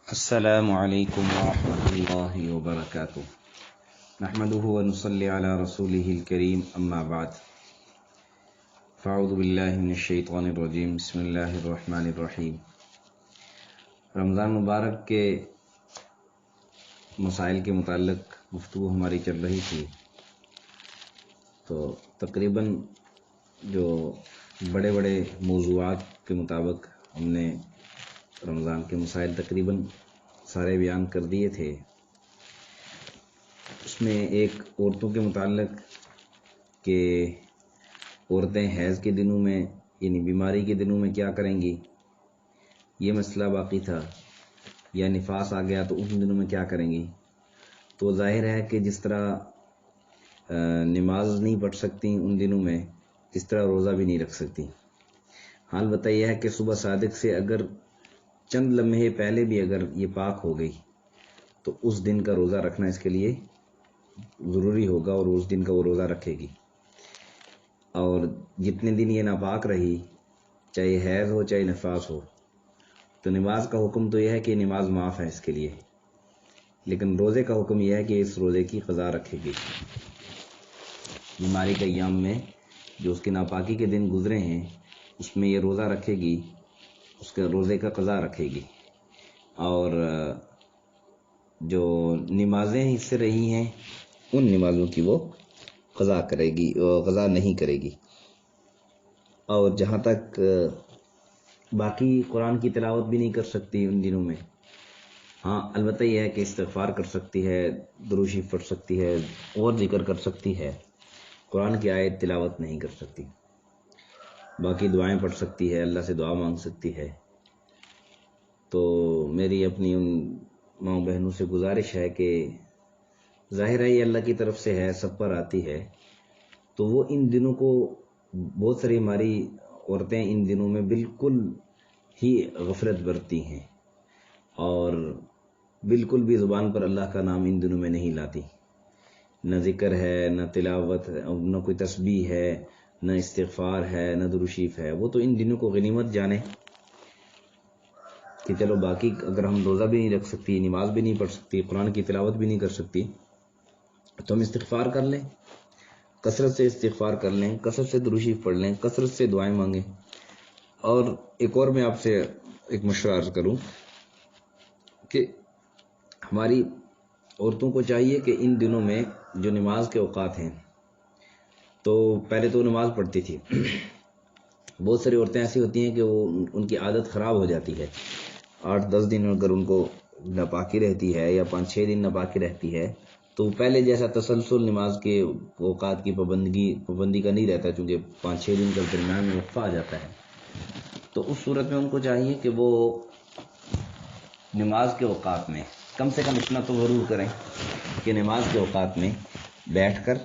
السلام علیکم ورحمۃ اللہ وبرکاتہ نحمده ونصلی علی رسوله الکریم اما بعد فاعوذ باللہ من الشیطان الرجیم بسم اللہ الرحمن الرحیم۔ رمضان مبارک کے مسائل کے متعلق گفتگو ہماری چل رہی تھی، تو تقریباً جو بڑے بڑے موضوعات کے مطابق ہم نے رمضان کے مسائل تقریباً سارے بیان کر دیے تھے۔ اس میں ایک عورتوں کے متعلق کہ عورتیں حیض کے دنوں میں یعنی بیماری کے دنوں میں کیا کریں گی، یہ مسئلہ باقی تھا، یا نفاس آ گیا تو ان دنوں میں کیا کریں گی۔ تو ظاہر ہے کہ جس طرح نماز نہیں پڑھ سکتی ان دنوں میں، اس طرح روزہ بھی نہیں رکھ سکتی۔ حال البتہ یہ ہے کہ صبح صادق سے اگر چند لمحے پہلے بھی اگر یہ پاک ہو گئی تو اس دن کا روزہ رکھنا اس کے لیے ضروری ہوگا، اور اس دن کا وہ روزہ رکھے گی۔ اور جتنے دن یہ ناپاک رہی، چاہے حیض ہو چاہے نفاس ہو، تو نماز کا حکم تو یہ ہے کہ نماز معاف ہے اس کے لیے، لیکن روزے کا حکم یہ ہے کہ اس روزے کی قضا رکھے گی۔ بیماری کے ایام میں جو اس کی ناپاکی کے دن گزرے ہیں اس میں یہ روزہ رکھے گی، اس کے روزے کا قضا رکھے گی، اور جو نمازیں اس سے رہی ہیں ان نمازوں کی وہ قضا کرے گی، قضا نہیں کرے گی۔ اور جہاں تک باقی قرآن کی تلاوت بھی نہیں کر سکتی ان دنوں میں، ہاں البتہ یہ ہے کہ استغفار کر سکتی ہے، درود شریف پڑھ سکتی ہے اور ذکر کر سکتی ہے، قرآن کی آیت تلاوت نہیں کر سکتی۔ باقی دعائیں پڑھ سکتی ہے، اللہ سے دعا مانگ سکتی ہے۔ تو میری اپنی ان ماں بہنوں سے گزارش ہے کہ ظاہر ہے یہ اللہ کی طرف سے ہے، سب پر آتی ہے، تو وہ ان دنوں کو بہت ساری ہماری عورتیں ان دنوں میں بالکل ہی غفلت برتی ہیں، اور بالکل بھی زبان پر اللہ کا نام ان دنوں میں نہیں لاتی، نہ ذکر ہے، نہ تلاوت ہے، نہ کوئی تسبیح ہے، نہ استغفار ہے، نہ درود شریف ہے۔ وہ تو ان دنوں کو غنیمت جانے کہ چلو باقی اگر ہم روزہ بھی نہیں رکھ سکتی، نماز بھی نہیں پڑھ سکتی، قرآن کی تلاوت بھی نہیں کر سکتی، تو ہم استغفار کر لیں، کثرت سے استغفار کر لیں، کثرت سے درود شریف پڑھ لیں، کثرت سے دعائیں مانگیں۔ اور ایک اور میں آپ سے ایک مشورہ عرض کروں کہ ہماری عورتوں کو چاہیے کہ ان دنوں میں جو نماز کے اوقات ہیں، تو پہلے تو نماز پڑھتی تھی، بہت ساری عورتیں ایسی ہوتی ہیں کہ وہ ان کی عادت خراب ہو جاتی ہے، 8-10 دن اگر ان کو ناپاکی رہتی ہے یا 5-6 دن ناپاکی رہتی ہے تو پہلے جیسا تسلسل نماز کے اوقات کی پابندی کا نہیں رہتا، چونکہ 5-6 دن کا درمیان میں وقفہ آ جاتا ہے۔ تو اس صورت میں ان کو چاہیے کہ وہ نماز کے اوقات میں کم سے کم اتنا تو ضرور کریں کہ نماز کے اوقات میں بیٹھ کر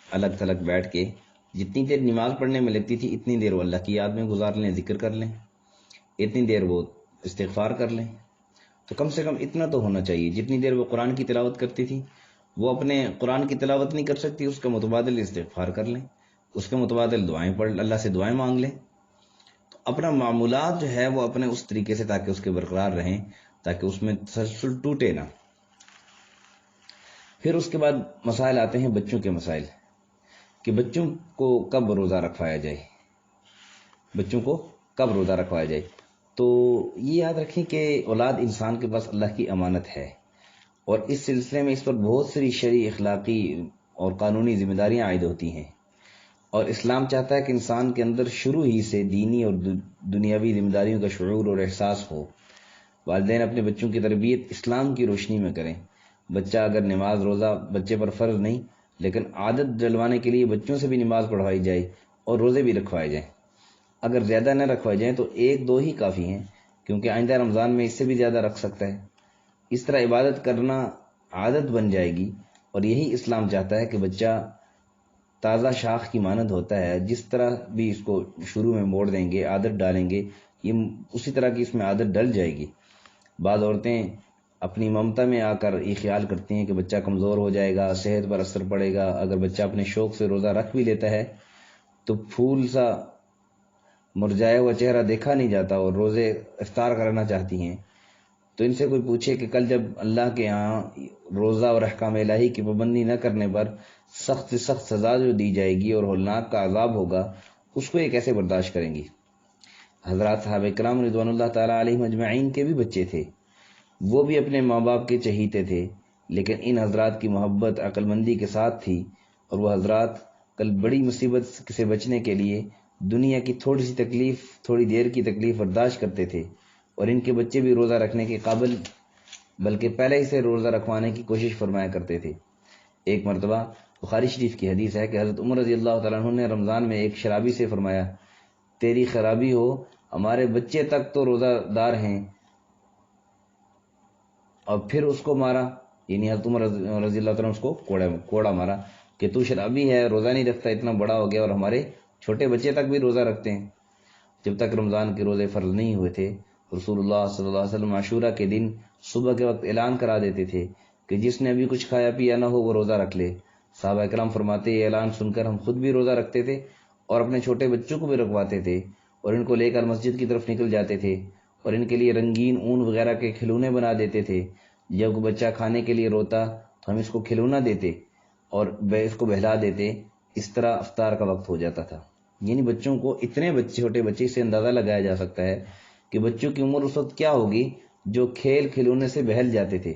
الگ تھلگ بیٹھ کے جتنی دیر نماز پڑھنے میں لگتی تھی اتنی دیر وہ اللہ کی یاد میں گزار لیں، ذکر کر لیں، اتنی دیر وہ استغفار کر لیں۔ تو کم سے کم اتنا تو ہونا چاہیے، جتنی دیر وہ قرآن کی تلاوت کرتی تھی وہ اپنے قرآن کی تلاوت نہیں کر سکتی، اس کا متبادل استغفار کر لیں، اس کے متبادل دعائیں پڑھ، اللہ سے دعائیں مانگ لیں۔ تو اپنا معمولات جو ہے وہ اپنے اس طریقے سے تاکہ اس کے برقرار رہیں، تاکہ اس میں تسلسل ٹوٹے نہ۔ پھر اس کے بعد مسائل آتے ہیں بچوں کے مسائل، کہ بچوں کو کب روزہ رکھوایا جائے، بچوں کو کب روزہ رکھوایا جائے۔ تو یہ یاد رکھیں کہ اولاد انسان کے پاس اللہ کی امانت ہے، اور اس سلسلے میں اس پر بہت ساری شرعی، اخلاقی اور قانونی ذمہ داریاں عائد ہوتی ہیں، اور اسلام چاہتا ہے کہ انسان کے اندر شروع ہی سے دینی اور دنیاوی ذمہ داریوں کا شعور اور احساس ہو۔ والدین اپنے بچوں کی تربیت اسلام کی روشنی میں کریں۔ بچہ اگر نماز روزہ بچے پر فرض نہیں، لیکن عادت ڈلوانے کے لیے بچوں سے بھی نماز پڑھوائی جائے اور روزے بھی رکھوائے جائیں۔ اگر زیادہ نہ رکھوائے جائیں تو 1-2 ہی کافی ہیں، کیونکہ آئندہ رمضان میں اس سے بھی زیادہ رکھ سکتا ہے۔ اس طرح عبادت کرنا عادت بن جائے گی، اور یہی اسلام چاہتا ہے کہ بچہ تازہ شاخ کی مانند ہوتا ہے، جس طرح بھی اس کو شروع میں موڑ دیں گے، عادت ڈالیں گے، یہ اسی طرح کی اس میں عادت ڈل جائے گی۔ بعض عورتیں اپنی ممتا میں آ کر یہ خیال کرتی ہیں کہ بچہ کمزور ہو جائے گا، صحت پر اثر پڑے گا۔ اگر بچہ اپنے شوق سے روزہ رکھ بھی لیتا ہے تو پھول سا مرجھایا ہوا چہرہ دیکھا نہیں جاتا، اور روزے افطار کرنا چاہتی ہیں تو ان سے کوئی پوچھے کہ کل جب اللہ کے ہاں روزہ اور احکام الہی کی پابندی نہ کرنے پر سخت سے سخت سزا جو دی جائے گی اور ہولناک کا عذاب ہوگا، اس کو یہ کیسے برداشت کریں گی؟ حضرات صحابہ کرام رضوان اللہ تعالیٰ علیہم اجمعین کے بھی بچے تھے، وہ بھی اپنے ماں باپ کے چہیتے تھے، لیکن ان حضرات کی محبت عقل مندی کے ساتھ تھی، اور وہ حضرات کل بڑی مصیبت سے بچنے کے لیے دنیا کی تھوڑی سی تکلیف، تھوڑی دیر کی تکلیف برداشت کرتے تھے، اور ان کے بچے بھی روزہ رکھنے کے قابل بلکہ پہلے ہی سے روزہ رکھوانے کی کوشش فرمایا کرتے تھے۔ ایک مرتبہ بخاری شریف کی حدیث ہے کہ حضرت عمر رضی اللہ تعالیٰ عنہ نے رمضان میں ایک شرابی سے فرمایا، تیری خرابی ہو، ہمارے بچے تک تو روزہ دار ہیں، اور پھر اس کو مارا، یعنی حضرت عمر رضی اللہ تعالیٰ عنہ اس کو کوڑا مارا کہ تو شرابی ہے، روزہ نہیں رکھتا، اتنا بڑا ہو گیا، اور ہمارے چھوٹے بچے تک بھی روزہ رکھتے ہیں۔ جب تک رمضان کے روزے فرض نہیں ہوئے تھے، رسول اللہ صلی اللہ علیہ وسلم عاشورہ کے دن صبح کے وقت اعلان کرا دیتے تھے کہ جس نے ابھی کچھ کھایا پیا نہ ہو وہ روزہ رکھ لے۔ صحابہ کرام فرماتے یہ اعلان سن کر ہم خود بھی روزہ رکھتے تھے اور اپنے چھوٹے بچوں کو بھی رکھواتے تھے، اور ان کو لے کر مسجد کی طرف نکل جاتے تھے، اور ان کے لیے رنگین اون وغیرہ کے کھلونے بنا دیتے تھے۔ جب کوئی بچہ کھانے کے لیے روتا تو ہم اس کو کھلونا دیتے اور اس کو بہلا دیتے، اس طرح افطار کا وقت ہو جاتا تھا۔ یعنی بچوں کو اتنے چھوٹے بچے سے اندازہ لگایا جا سکتا ہے کہ بچوں کی عمر اس وقت کیا ہوگی جو کھیل کھلونے سے بہل جاتے تھے،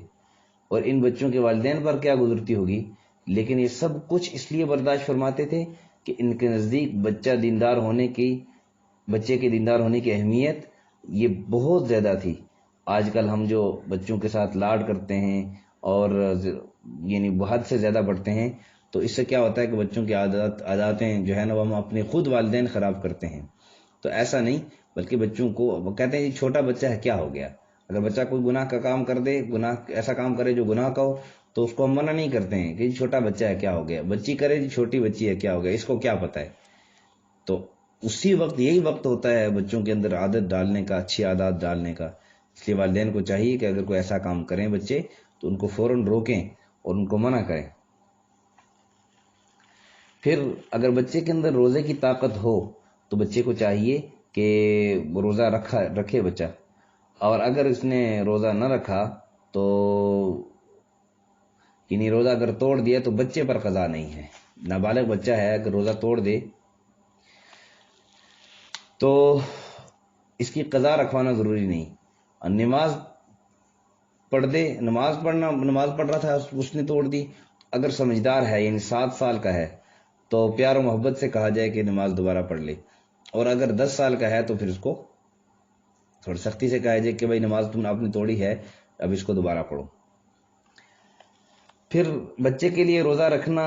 اور ان بچوں کے والدین پر کیا گزرتی ہوگی، لیکن یہ سب کچھ اس لیے برداشت فرماتے تھے کہ ان کے نزدیک بچے کے دیندار ہونے کی اہمیت یہ بہت زیادہ تھی۔ آج کل ہم جو بچوں کے ساتھ لاڈ کرتے ہیں اور یعنی حد سے زیادہ بڑھتے ہیں، تو اس سے کیا ہوتا ہے کہ بچوں کی عاداتیں جو ہے نا وہ ہم اپنے خود والدین خراب کرتے ہیں۔ تو ایسا نہیں، بلکہ بچوں کو وہ کہتے ہیں چھوٹا بچہ ہے، کیا ہو گیا؟ اگر بچہ کوئی گناہ کا کام کر دے، ایسا کام کرے جو گناہ کا ہو، تو اس کو ہم منع نہیں کرتے ہیں کہ چھوٹا بچہ ہے، کیا ہو گیا؟ بچی کرے جی چھوٹی بچی ہے، کیا ہو گیا؟ اس کو کیا پتہ ہے؟ تو اسی وقت یہی وقت ہوتا ہے بچوں کے اندر عادت ڈالنے کا، اچھی عادات ڈالنے کا۔ اس لیے والدین کو چاہیے کہ اگر کوئی ایسا کام کریں بچے تو ان کو فوراً روکیں اور ان کو منع کریں۔ پھر اگر بچے کے اندر روزے کی طاقت ہو تو بچے کو چاہیے کہ روزہ رکھے بچہ، اور اگر اس نے روزہ نہ رکھا تو یعنی روزہ اگر توڑ دیا تو بچے پر قضا نہیں ہے۔ نابالغ بچہ ہے اگر روزہ توڑ دے تو اس کی قضا رکھوانا ضروری نہیں۔ نماز پڑھ رہا تھا، اس نے توڑ دی، اگر سمجھدار ہے یعنی 7 سال کا ہے تو پیار و محبت سے کہا جائے کہ نماز دوبارہ پڑھ لے، اور اگر 10 سال کا ہے تو پھر اس کو تھوڑی سختی سے کہا جائے کہ بھائی نماز تم نے آپ نے توڑی ہے، اب اس کو دوبارہ پڑھو۔ پھر بچے کے لیے روزہ رکھنا،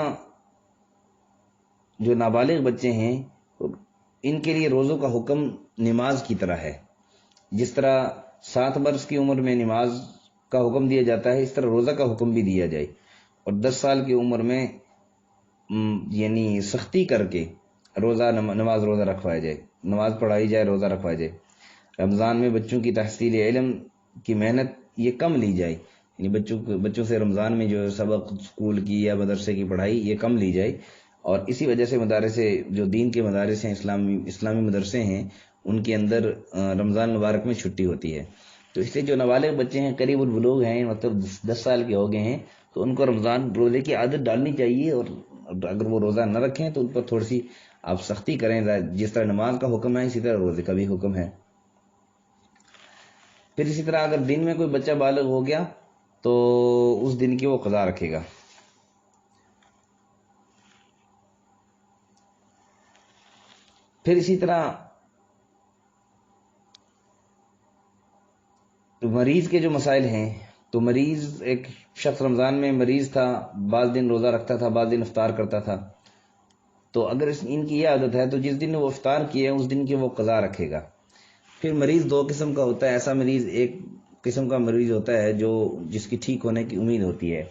جو نابالغ بچے ہیں ان کے لیے روزوں کا حکم نماز کی طرح ہے۔ جس طرح 7 برس کی عمر میں نماز کا حکم دیا جاتا ہے، اس طرح روزہ کا حکم بھی دیا جائے، اور 10 سال کی عمر میں یعنی سختی کر کے نماز روزہ رکھوایا جائے، نماز پڑھائی جائے، روزہ رکھوایا جائے۔ رمضان میں بچوں کی تحصیل علم کی محنت یہ کم لی جائے، یعنی بچوں سے رمضان میں جو سبق اسکول کی یا مدرسے کی پڑھائی یہ کم لی جائے، اور اسی وجہ سے مدارس جو دین کے مدارس ہیں، اسلامی مدرسے ہیں، ان کے اندر رمضان مبارک میں چھٹی ہوتی ہے۔ تو اس لیے جو نابالغ بچے ہیں، قریب البلوغ ہیں، مطلب 10 سال کے ہو گئے ہیں، تو ان کو رمضان روزے کی عادت ڈالنی چاہیے، اور اگر وہ روزہ نہ رکھیں تو ان پر تھوڑی سی آپ سختی کریں، جس طرح نماز کا حکم ہے اسی طرح روزے کا بھی حکم ہے۔ پھر اسی طرح اگر دن میں کوئی بچہ بالغ ہو گیا تو اس دن کی وہ قضا رکھے گا۔ پھر اسی طرح مریض کے جو مسائل ہیں، تو مریض ایک شخص رمضان میں مریض تھا، بعض دن روزہ رکھتا تھا، بعض دن افطار کرتا تھا، تو اگر ان کی یہ عادت ہے تو جس دن وہ افطار کیے اس دن کی وہ قضا رکھے گا۔ پھر مریض 2 قسم کا ہوتا ہے، ایسا مریض ایک قسم کا مریض ہوتا ہے جس کی ٹھیک ہونے کی امید ہوتی ہے،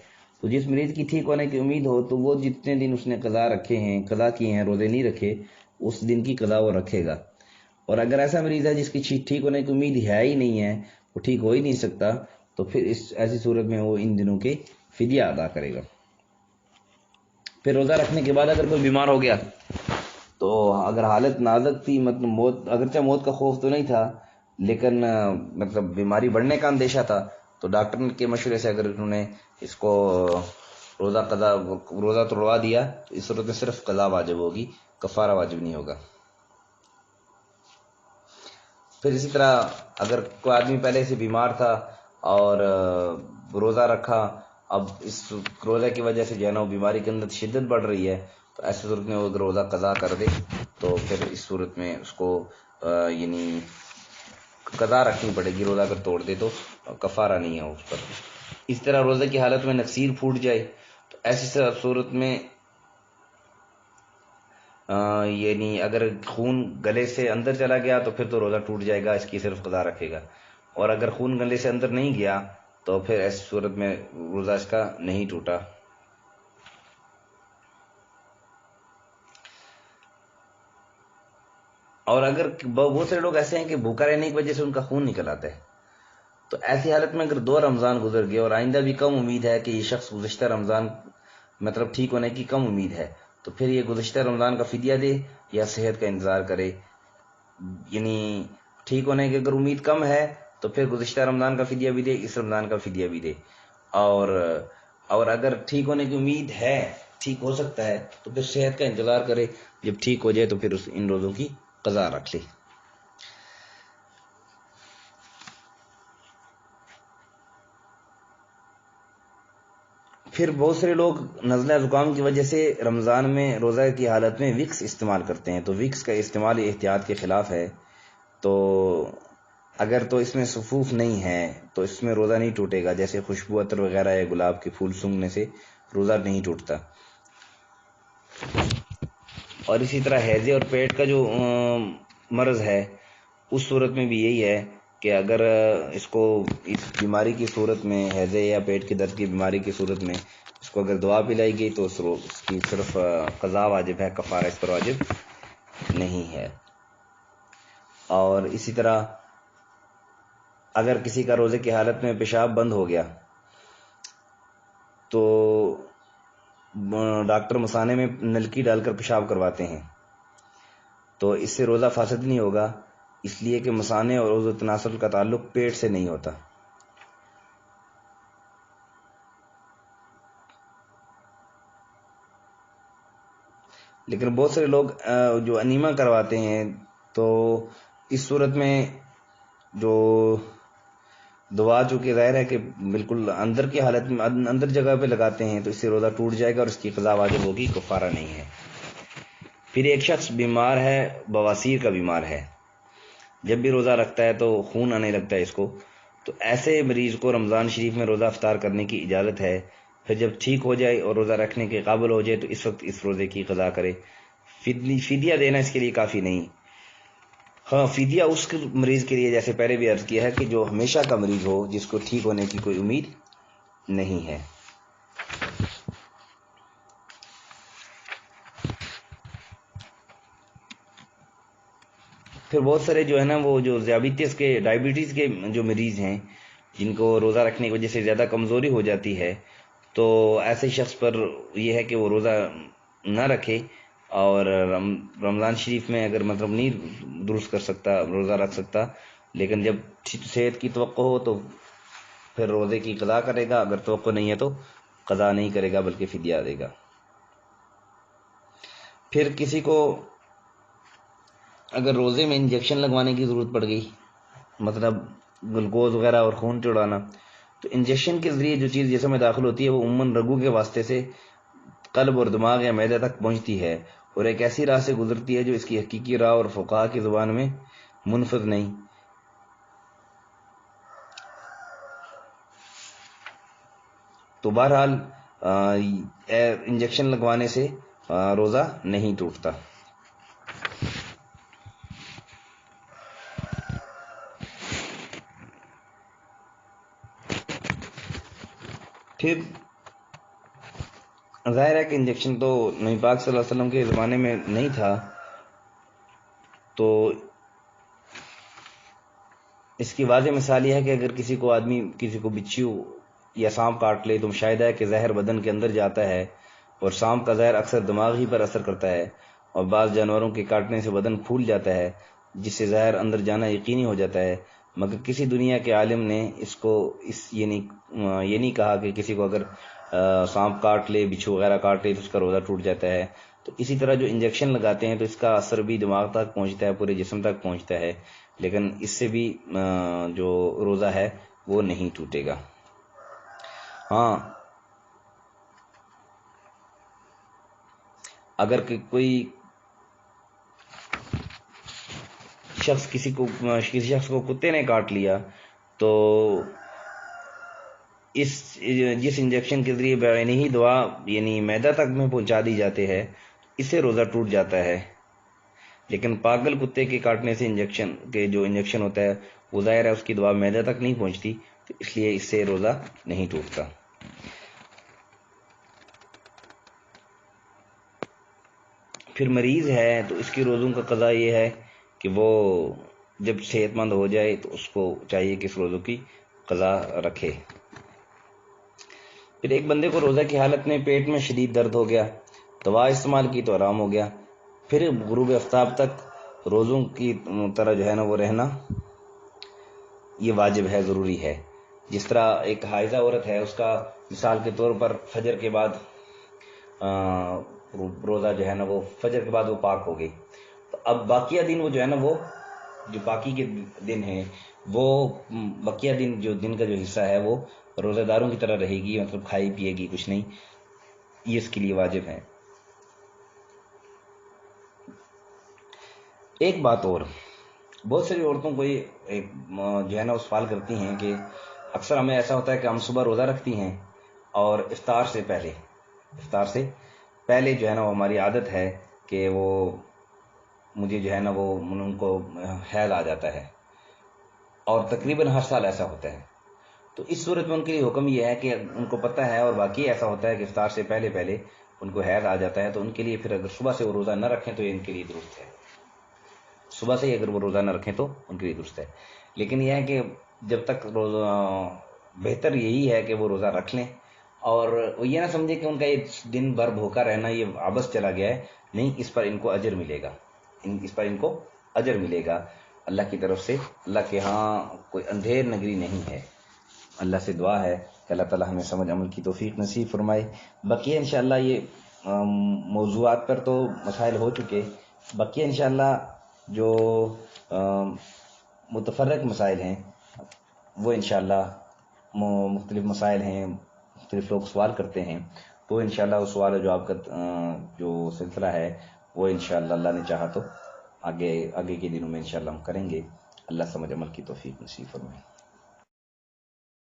تو جس مریض کی ٹھیک ہونے کی امید ہو تو وہ جتنے دن اس نے قضا کیے ہیں، روزے نہیں رکھے، اس دن کی قضا وہ رکھے گا۔ اور اگر ایسا مریض ہے جس کی ٹھیک ہونے کی امید ہے ہی نہیں ہے، وہ ٹھیک ہو ہی نہیں سکتا، تو پھر ایسی صورت میں وہ ان دنوں کے فدیہ ادا کرے گا۔ پھر روزہ رکھنے کے بعد اگر کوئی بیمار ہو گیا تو اگر حالت نازک تھی، مطلب اگرچہ موت کا خوف تو نہیں تھا، لیکن مطلب بیماری بڑھنے کا اندیشہ تھا، تو ڈاکٹر کے مشورے سے اگر انہوں نے اس کو روزہ توڑوا دیا تو اس صورت میں صرف قضا واجب ہوگی، کفارہ واجب نہیں ہوگا۔ پھر اسی طرح اگر کوئی آدمی پہلے سے بیمار تھا اور روزہ رکھا، اب اس روزے کی وجہ سے جو ہے نا وہ بیماری کے اندر شدت بڑھ رہی ہے، تو ایسی صورت میں وہ اگر روزہ قضا کر دے تو پھر اس صورت میں اس کو یعنی قضا رکھنی پڑے گی، روزہ اگر توڑ دے تو کفارہ نہیں ہے اس پر۔ اس طرح روزے کی حالت میں نکسیر پھوٹ جائے تو ایسی صورت میں یعنی اگر خون گلے سے اندر چلا گیا تو پھر تو روزہ ٹوٹ جائے گا، اس کی صرف قضا رکھے گا، اور اگر خون گلے سے اندر نہیں گیا تو پھر ایسی صورت میں روزہ اس کا نہیں ٹوٹا۔ اور اگر بہت سے لوگ ایسے ہیں کہ بھوکا رہنے کی وجہ سے ان کا خون نکل آتا ہے، تو ایسی حالت میں اگر 2 رمضان گزر گئے اور آئندہ بھی کم امید ہے کہ یہ شخص گزشتہ رمضان مطلب ٹھیک ہونے کی کم امید ہے، تو پھر یہ گزشتہ رمضان کا فدیہ دے یا صحت کا انتظار کرے۔ یعنی ٹھیک ہونے کی اگر امید کم ہے تو پھر گزشتہ رمضان کا فدیہ بھی دے، اس رمضان کا فدیہ بھی دے، اور اگر ٹھیک ہونے کی امید ہے، ٹھیک ہو سکتا ہے، تو پھر صحت کا انتظار کرے، جب ٹھیک ہو جائے تو پھر ان روزوں کی قضا رکھ لے۔ پھر بہت سارے لوگ نزلہ زکام کی وجہ سے رمضان میں روزہ کی حالت میں وکس استعمال کرتے ہیں، تو وکس کا استعمال احتیاط کے خلاف ہے، تو اگر تو اس میں صفوف نہیں ہے تو اس میں روزہ نہیں ٹوٹے گا، جیسے خوشبو عطر وغیرہ یا گلاب کے پھول سونگھنے سے روزہ نہیں ٹوٹتا۔ اور اسی طرح ہیضے اور پیٹ کا جو مرض ہے، اس صورت میں بھی یہی ہے کہ اگر اس کو اس بیماری کی صورت میں، ہیضے یا پیٹ کے درد کی بیماری کی صورت میں اس کو اگر دوا پلائی گئی تو اس کی صرف قضا واجب ہے، کفارہ اس پر واجب نہیں ہے۔ اور اسی طرح اگر کسی کا روزے کی حالت میں پیشاب بند ہو گیا تو ڈاکٹر مثانے میں نلکی ڈال کر پیشاب کرواتے ہیں، تو اس سے روزہ فاسد نہیں ہوگا، اس لیے کہ مثانے اور عضو تناسل کا تعلق پیٹ سے نہیں ہوتا۔ لیکن بہت سارے لوگ جو انیما کرواتے ہیں، تو اس صورت میں جو دوا چونکہ ظاہر ہے کہ بالکل اندر کی حالت میں اندر جگہ پہ لگاتے ہیں، تو اس سے روزہ ٹوٹ جائے گا اور اس کی قضا واجب ہوگی، کفارہ نہیں ہے۔ پھر ایک شخص بیمار ہے، بواسیر کا بیمار ہے، جب بھی روزہ رکھتا ہے تو خون آنے لگتا ہے اس کو، تو ایسے مریض کو رمضان شریف میں روزہ افطار کرنے کی اجازت ہے۔ پھر جب ٹھیک ہو جائے اور روزہ رکھنے کے قابل ہو جائے تو اس وقت اس روزے کی قضا کرے، فدیہ دینا اس کے لیے کافی نہیں۔ ہاں، فدیہ اس مریض کے لیے، جیسے پہلے بھی عرض کیا ہے، کہ جو ہمیشہ کا مریض ہو، جس کو ٹھیک ہونے کی کوئی امید نہیں ہے۔ پھر بہت سارے جو ہے نا وہ جو ڈائبٹیز کے جو مریض ہیں، جن کو روزہ رکھنے کی وجہ سے زیادہ کمزوری ہو جاتی ہے، تو ایسے شخص پر یہ ہے کہ وہ روزہ نہ رکھے، اور رمضان شریف میں اگر مطلب نہیں درست کر سکتا، روزہ رکھ سکتا، لیکن جب صحت کی توقع ہو تو پھر روزے کی قضا کرے گا، اگر توقع نہیں ہے تو قضا نہیں کرے گا بلکہ فدیہ دے گا۔ پھر کسی کو اگر روزے میں انجیکشن لگوانے کی ضرورت پڑ گئی، مطلب گلوکوز وغیرہ اور خون چڑھانا، تو انجیکشن کے ذریعے جو چیز جسم میں داخل ہوتی ہے وہ عموماً رگوں کے واسطے سے قلب اور دماغ یا معدے تک پہنچتی ہے، اور ایک ایسی راہ سے گزرتی ہے جو اس کی حقیقی راہ اور فقہا کی زبان میں منفذ نہیں۔ تو بہرحال انجیکشن لگوانے سے روزہ نہیں ٹوٹتا۔ پھر ظاہر ہے کہ انجیکشن تو نبی پاک صلی اللہ علیہ وسلم کے زمانے میں نہیں تھا، تو اس کی واضح مثال یہ ہے کہ اگر کسی کو بچھو یا سانپ کاٹ لے تو شاید ہے کہ زہر بدن کے اندر جاتا ہے، اور سانپ کا زہر اکثر دماغ ہی پر اثر کرتا ہے، اور بعض جانوروں کے کاٹنے سے بدن پھول جاتا ہے، جس سے ظاہر اندر جانا یقینی ہو جاتا ہے، مگر کسی دنیا کے عالم نے اس کو یہ نہیں کہا کہ کسی کو اگر سانپ کاٹ لے، بچھو وغیرہ کاٹ لے تو اس کا روزہ ٹوٹ جاتا ہے۔ تو اسی طرح جو انجیکشن لگاتے ہیں تو اس کا اثر بھی دماغ تک پہنچتا ہے، پورے جسم تک پہنچتا ہے، لیکن اس سے بھی جو روزہ ہے وہ نہیں ٹوٹے گا۔ ہاں، اگر کوئی کسی شخص کو کتے نے کاٹ لیا تو جس انجیکشن کے ذریعے بعینی ہی دوا یعنی معدہ تک میں پہنچا دی جاتے ہے، اس سے روزہ ٹوٹ جاتا ہے۔ لیکن پاگل کتے کے کاٹنے سے جو انجیکشن ہوتا ہے وہ ظاہر ہے اس کی دوا معدہ تک نہیں پہنچتی، تو اس لیے اس سے روزہ نہیں ٹوٹتا۔ پھر مریض ہے تو اس کی روزوں کا قضا یہ ہے کہ وہ جب صحت مند ہو جائے تو اس کو چاہیے کہ اس روزوں کی قضا رکھے۔ پھر ایک بندے کو روزہ کی حالت میں پیٹ میں شدید درد ہو گیا، دوا استعمال کی تو آرام ہو گیا، پھر غروب آفتاب تک روزوں کی طرح جو ہے نا وہ رہنا یہ واجب ہے، ضروری ہے۔ جس طرح ایک حائضہ عورت ہے، اس کا مثال کے طور پر فجر کے بعد روزہ جو ہے نا وہ فجر کے بعد وہ پاک ہو گئی، تو اب باقیہ دن وہ جو ہے نا وہ جو باقی کے دن ہیں وہ بقیہ دن جو دن کا جو حصہ ہے وہ روزہ داروں کی طرح رہے گی، مطلب کھائی پیے گی کچھ نہیں، یہ اس کے لیے واجب ہے۔ ایک بات اور، بہت ساری عورتوں کو یہ جو ہے نا وہ سوال کرتی ہیں کہ اکثر ہمیں ایسا ہوتا ہے کہ ہم صبح روزہ رکھتی ہیں اور افطار سے پہلے جو ہے نا وہ ہماری عادت ہے کہ وہ مجھے جو ہے نا وہ ان کو حیض آ جاتا ہے، اور تقریباً ہر سال ایسا ہوتا ہے۔ تو اس صورت میں ان کے لیے حکم یہ ہے کہ ان کو پتہ ہے اور باقی ایسا ہوتا ہے کہ افطار سے پہلے ان کو حیض آ جاتا ہے، تو ان کے لیے پھر اگر صبح سے وہ روزہ نہ رکھیں تو یہ ان کے لیے درست ہے، صبح سے ہی اگر وہ روزہ نہ رکھیں تو ان کے لیے درست ہے۔ لیکن یہ ہے کہ جب تک روزہ بہتر یہی ہے کہ وہ روزہ رکھ لیں، اور وہ یہ نہ سمجھے کہ ان کا یہ دن بھر بھوکا رہنا یہ عبث چلا گیا ہے، نہیں، اس پر ان کو اجر ملے گا، اللہ کی طرف سے۔ اللہ کے ہاں کوئی اندھیر نگری نہیں ہے۔ اللہ سے دعا ہے کہ اللہ تعالی ہمیں سمجھ عمل کی توفیق نصیب فرمائے۔ بقیہ انشاءاللہ یہ موضوعات پر تو مسائل ہو چکے، بقیہ انشاءاللہ جو متفرق مسائل ہیں وہ انشاءاللہ مختلف مسائل ہیں، مختلف لوگ سوال کرتے ہیں، تو انشاءاللہ وہ سوال و جواب کا جو سلسلہ ہے وہ انشاءاللہ اللہ نے چاہا تو آگے کے دنوں میں انشاءاللہ ہم کریں گے۔ اللہ سمجھ عمل کی توفیق نصیب فرمائے۔